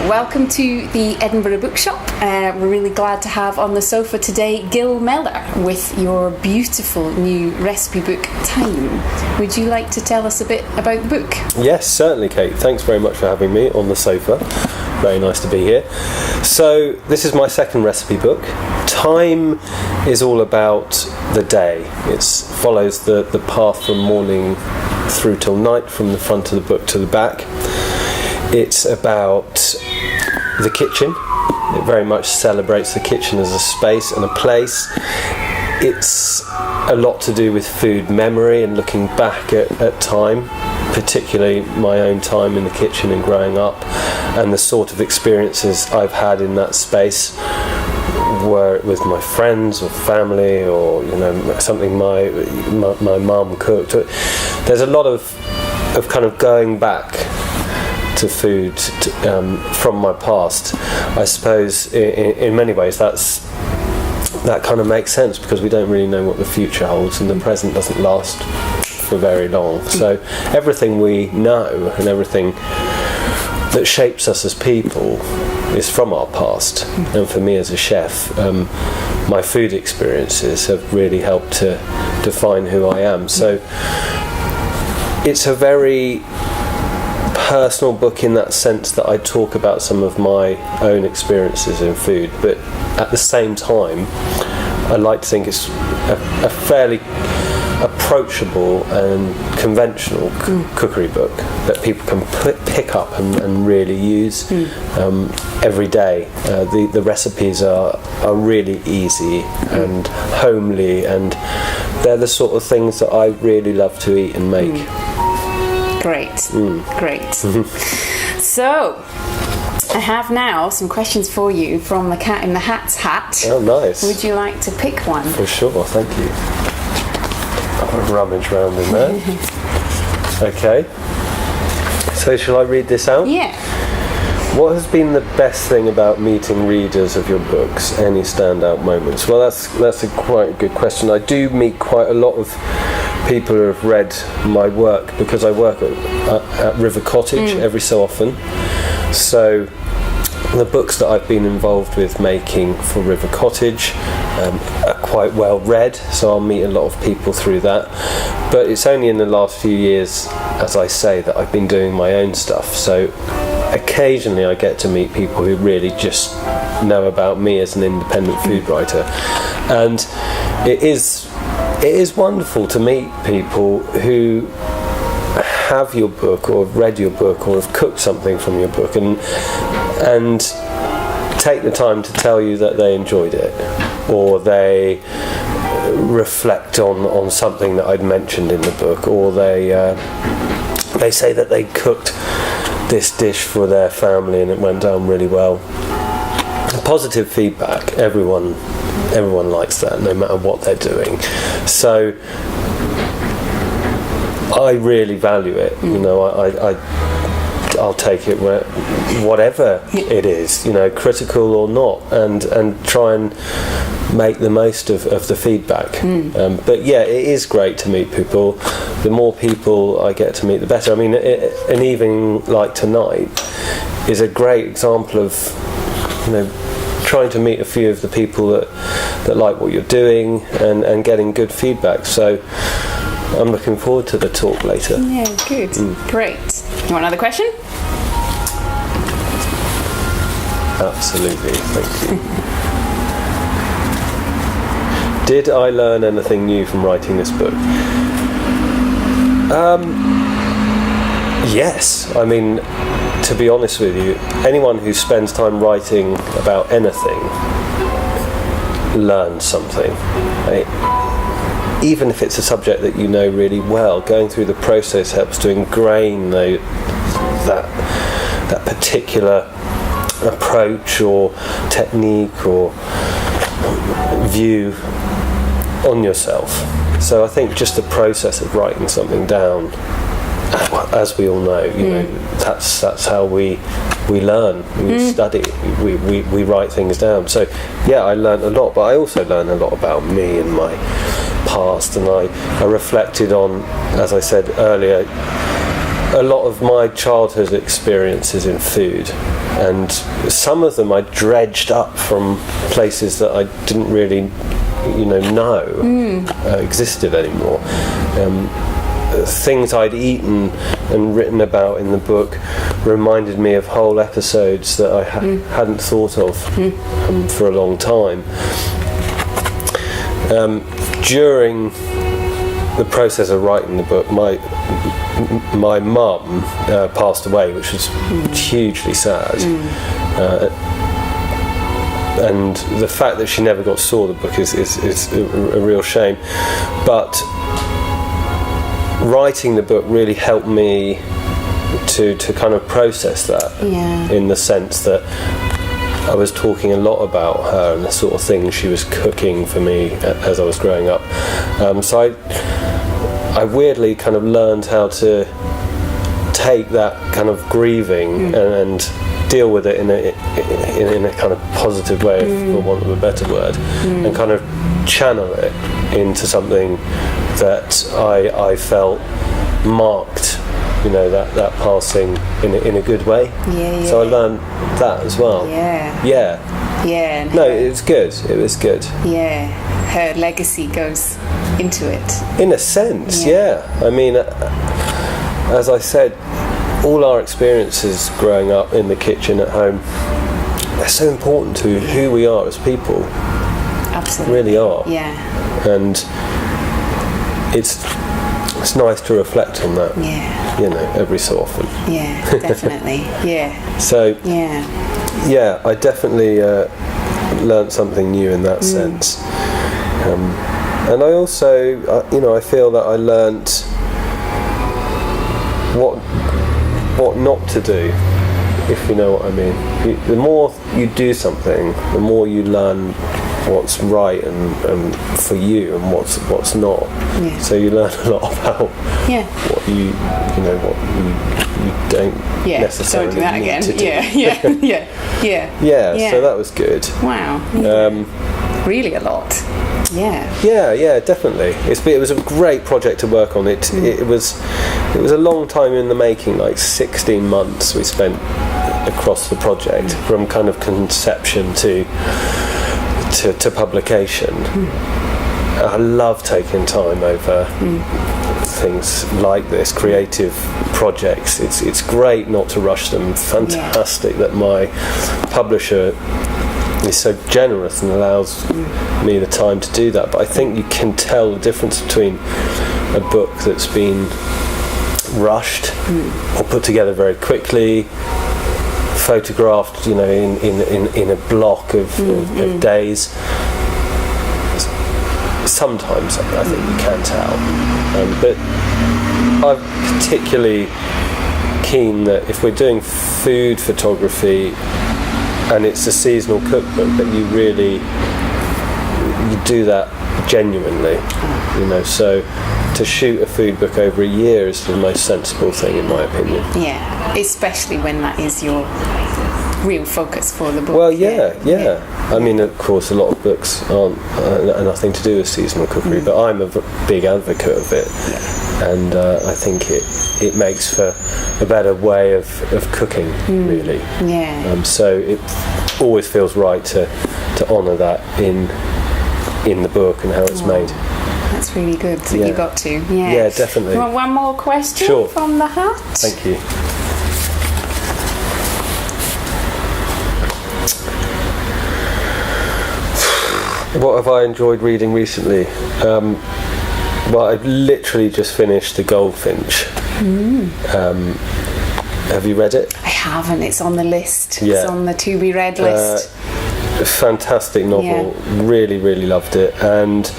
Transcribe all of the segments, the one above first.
welcome to the Edinburgh Bookshop. We're really glad to have on the sofa today Gill Meller with your beautiful new recipe book, Time. Would you like to tell us a bit about the book? Yes, certainly, Kate. Thanks very much for having me on the sofa. Very nice to be here. So, this is my second recipe book. Time is all about the day. It follows the path from morning through till night, from the front of the book to the back. It's about the kitchen. It very much celebrates the kitchen as a space and a place. It's a lot to do with food memory and looking back at time, particularly my own time in the kitchen and growing up, and the sort of experiences I've had in that space, were it with my friends or family, or something my mum cooked. There's a lot of kind of going back to food from my past. I suppose in many ways that kind of makes sense, because we don't really know what the future holds, and the present doesn't last for very long. So everything we know and everything that shapes us as people is from our past. And for me as a chef, my food experiences have really helped to define who I am. So it's a very personal book in that sense that I talk about some of my own experiences in food, but at the same time I like to think it's a fairly approachable and conventional cookery book that people can pick up and really use every day. The recipes are really easy and homely, and they're the sort of things that I really love to eat and make. Great. So, I have now some questions for you from the Cat in the Hat's hat. Oh, nice. Would you like to pick one? For sure, thank you. I'll rummage around in there. Okay. So, shall I read this out? Yeah. What has been the best thing about meeting readers of your books? Any standout moments? Well, that's a quite good question. I do meet quite a lot of people who have read my work, because I work at River Cottage every so often. So the books that I've been involved with making for River Cottage are quite well read, so I'll meet a lot of people through that. But it's only in the last few years, as I say, that I've been doing my own stuff. So occasionally I get to meet people who really just know about me as an independent food writer, and it is wonderful to meet people who have your book or have read your book or have cooked something from your book and take the time to tell you that they enjoyed it, or they reflect on something that I'd mentioned in the book, or they say that they cooked this dish for their family and it went down really well. Positive feedback, everyone likes that, no matter what they're doing. So I really value it. I'll take it whatever it is, critical or not, and try and make the most of the feedback. But yeah, it is great to meet people. The more people I get to meet, the better. I mean, an evening like tonight is a great example of trying to meet a few of the people that like what you're doing and getting good feedback. So I'm looking forward to the talk later. Yeah, good. Great. You want another question? Absolutely, thank you. Did I learn anything new from writing this book? Yes. I mean, to be honest with you, anyone who spends time writing about anything learns something. Even if it's a subject that you know really well, going through the process helps to ingrain that particular approach or technique or view on yourself. So I think just the process of writing something down, as we all know, that's how we learn. We study. We write things down. So yeah, I learned a lot, but I also learned a lot about me and my past, and I reflected on, as I said earlier, a lot of my childhood experiences in food, and some of them I dredged up from places that I didn't really know existed anymore. Things I'd eaten and written about in the book reminded me of whole episodes that I hadn't thought of for a long time. During the process of writing the book, my mum passed away, which was hugely sad. And the fact that she never saw the book is a real shame. But writing the book really helped me to kind of process that, in the sense that I was talking a lot about her and the sort of things she was cooking for me as I was growing up. So I weirdly kind of learned how to take that kind of grieving and deal with it in a kind of positive way, for want of a better word, and kind of channel it into something that I felt marked, that passing in a good way. So I learned that as well. No, it was good. Her legacy goes into it, in a sense. I mean, as I said, all our experiences growing up in the kitchen at home, they're so important to who we are as people. Absolutely. Really are. And it's nice to reflect on that. Every so often. Definitely. So I definitely learnt something new in that sense. And I also, I feel that I learnt what not to do, if you know what I mean. The more you do something, the more you learn what's right and for you, and what's not. So you learn a lot about what you don't necessarily don't do that need again. to do. So that was good. Wow. Really a lot. Yeah, definitely. It was a great project to work on. It was a long time in the making, like 16 months we spent across the project, from kind of conception to publication. I love taking time over things like this, creative projects. It's great not to rush them. Fantastic that my publisher is so generous and allows me the time to do that. But I think you can tell the difference between a book that's been rushed or put together very quickly, photographed, in a block of days. Sometimes I think you can tell, but I'm particularly keen that if we're doing food photography and it's a seasonal cookbook, that you do that genuinely, so to shoot a food book over a year is the most sensible thing, in my opinion. Especially when that is your real focus for the book. Well, I mean, of course, a lot of books aren't nothing to do with seasonal cookery, but I'm a big advocate of it, and I think it makes for a better way of cooking, really. So it always feels right to honour that in the book and how it's made. That's really good that you got to. Yeah, definitely. You want one more question from the hat? Thank you. What have I enjoyed reading recently? Well, I've literally just finished The Goldfinch. Have you read it? I haven't. It's on the list. It's on the to be read list. Fantastic novel. Really, really loved it, and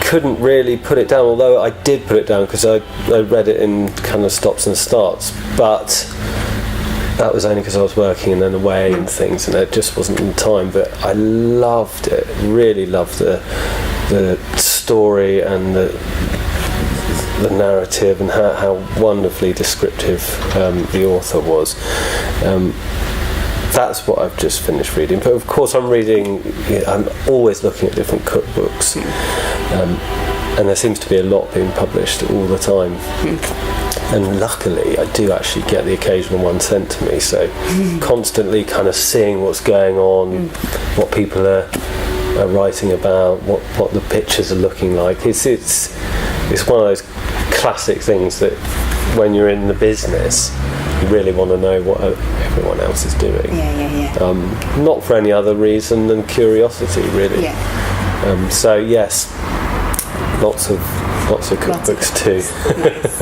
couldn't really put it down, although I did put it down because I read it in kind of stops and starts, but that was only because I was working and then away and things, and it just wasn't in time. But I loved it, really loved the story and the narrative, and how wonderfully descriptive the author was. That's what I've just finished reading. But of course I'm always looking at different cookbooks, and there seems to be a lot being published all the time. and luckily I do actually get the occasional one sent to me, so constantly kind of seeing what's going on, what people are writing about, what the pictures are looking like. It's one of those classic things that when you're in the business you really want to know what everyone else is doing. Not for any other reason than curiosity, really. So yes, lots of cookbooks too. Nice.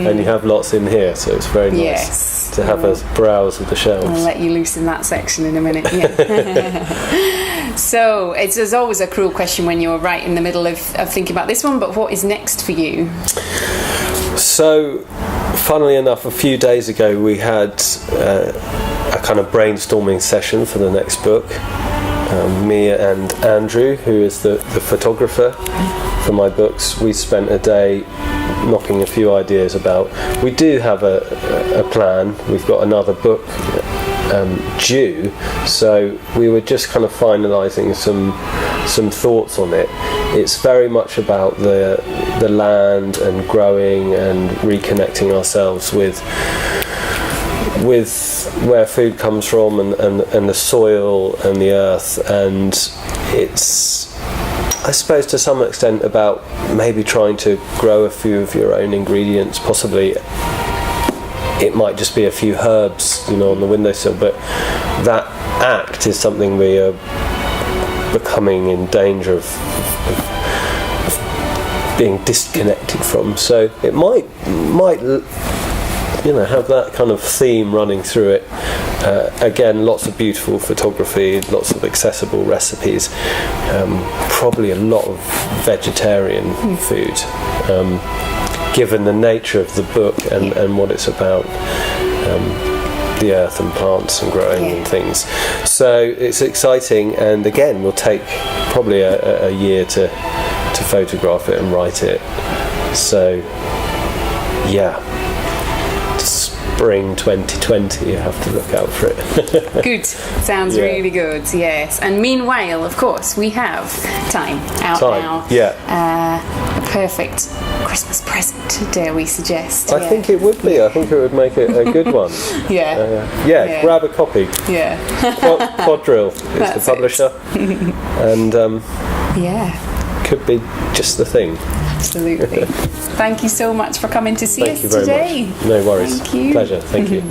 And you have lots in here, so it's very nice to have a browse of the shelves. I'll let you loose in that section in a minute. So it's always a cruel question when you're right in the middle of thinking about this one, but what is next for you? So funnily enough, a few days ago we had a kind of brainstorming session for the next book. Me and Andrew, who is the photographer for my books, we spent a day knocking a few ideas about. We do have a plan. We've got another book due, so we were just kind of finalising some thoughts on it. It's very much about the land and growing and reconnecting ourselves with where food comes from and the soil and the earth, and it's, I suppose, to some extent about maybe trying to grow a few of your own ingredients. Possibly it might just be a few herbs, on the windowsill, but that act is something we are becoming in danger of being disconnected from. So it might have that kind of theme running through it. Again, lots of beautiful photography, lots of accessible recipes, probably a lot of vegetarian food, given the nature of the book and what it's about, the earth and plants and growing and things. So it's exciting, and again, will take probably a year to photograph it and write it. So spring 2020, you have to look out for it. Good. Sounds really good, yes. And meanwhile, of course, we have time out now. A perfect Christmas present, dare we suggest. I think it would be. I think it would make it a good one. Grab a copy. Quadrille is the publisher. And could be just the thing. Absolutely. Thank you so much for coming to see us today. Thank you very much. No worries. Thank you. Pleasure. Thank you.